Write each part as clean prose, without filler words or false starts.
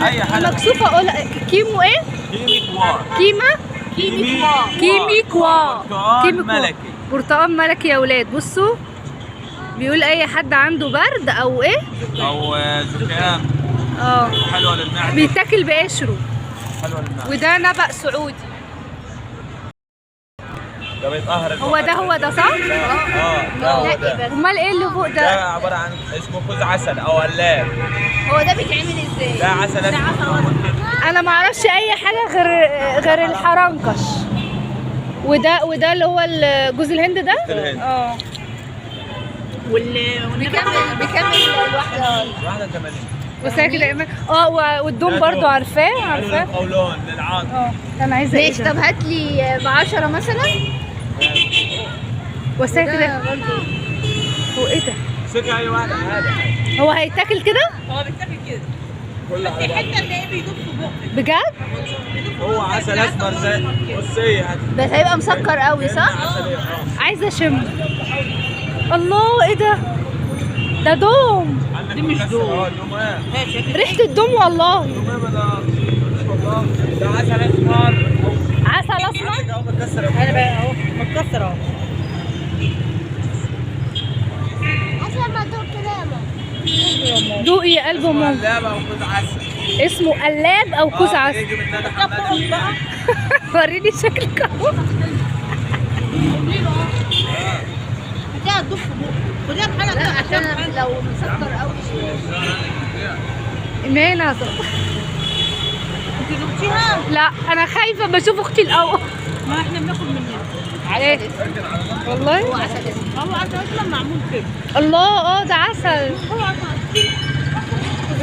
اي حاجه مكسوفه اقول كيمو ايه؟ كيميكوا ملكي. برتقال ملكي يا ولاد. بصوا بيقول اي حد عنده برد او ايه او زكام حلوه للمعده، بيتاكل بقشره، حلوه للمعده. وده نبق سعودي. ده بيطهر هو ده صح؟ ده هو ده. امال ايه اللي فوق ده ده؟ عباره عن اسمه كوز عسل او قلاب. هو ده بيتعمل ازاي؟ ده عسل اسود. انا ما اعرفش اي حاجه غير الحرنكش. وده اللي هو جوز الهند ده. بيكمل الواحده 81. بس هي كده ايمان. والدوم برضو عارفاه قولون للعظم. انا عايزه ايه ماشي. طب هات لي ب10 مثلا. بس هي كده هو ايه ده؟ سكه اي واحده عادي. هو هيتاكل كده؟ هو بيتاكل كده. كل بس الحته اللي بيدوب في بقك. بجد؟ هو عسل اسمر زي بصي بس هيبقى مسكر قوي صح؟ عايزه اشم. الله ايه ده؟ ده دوم. دي مش دوم. ريحه الدوم والله. ده عسل اسمر. عسل اسمر. انا بقى اهو متكسر اهو. دوقي يا قلب ماما. قلاب او كوز عسل. اسمه قلاب او كوز عسل. وريني شكلك اهو. هتلاقيها تدوب في بقك. خديها بحالها كده عشان لو مسكر قوي. ايمان هذا. انت دوبتيها؟ لا انا خايفه بشوف اختي الاول. ما احنا بناخد منها. ايه والله؟ هو عسل اسود. هو اصلا معمول كده. الله ده عسل. هو عسل.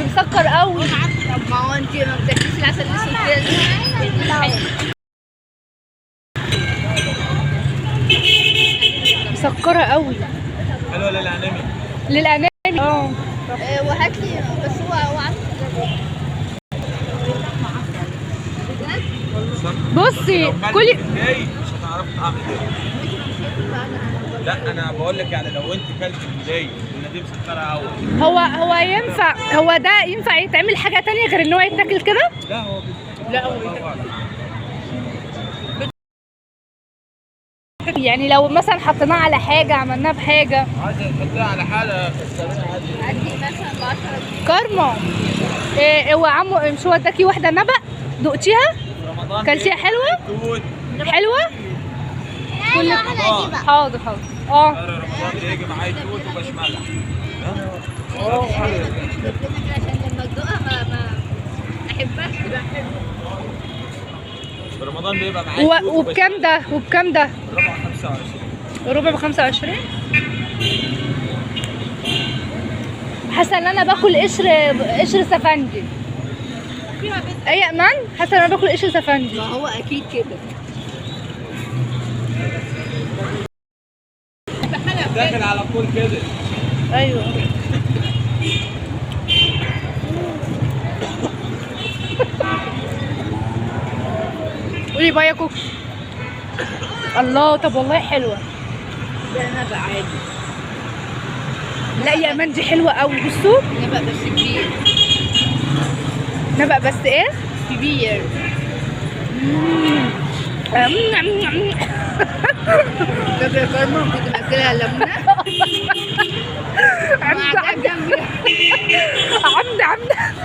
مسكر قوي. ما هو انت ما بتاكليش العسل الاسود كده. مسكره قوي. حلوه للانيميا. للاناني. وهات لي بس هو عسل. بصي كلي. مش هتعرفي تعملي ايه. لا انا بقول لك يعني لو انت كلت الجاي ان دي مسكره قوي. هو ينفع، هو ده ينفع يتعمل حاجه تانية غير ان هو يتاكل كده؟ لا هو يعني لو مثلا حطيناه على حاجه، عملناه بحاجه. عايزه تحطيها على حاجه تستخدمها عادي. عندي مثلا ب10. كارما هو عمو مش هو اداكي واحده نبق دقتيها؟ رمضان كلتيها حلوه؟ توت. حلوه؟ كل واحده دي بقى. حاضر رمضان بيجي معايا توت وبشمله. عشان لما تدوقها ما احبهاش. رمضان بيبقى معايا توت وبكام ده؟ وبكام ده؟ ربع 25. ربع ب25. حاسه ان انا باكل قشر سفندي. اي يا امان؟ حاسه ان انا باكل قشر سفندي. ما هو اكيد كده. داخل على طول كده. ايوه. قولي باي يا كوكو. الله طب والله حلوه. ده نبق عادي. لا يا امان دي حلوه قوي. بصوا نبق بس كبير. نبق بس ايه؟ كبير. فاكره كارما كنت باكلها ليمونه. عمد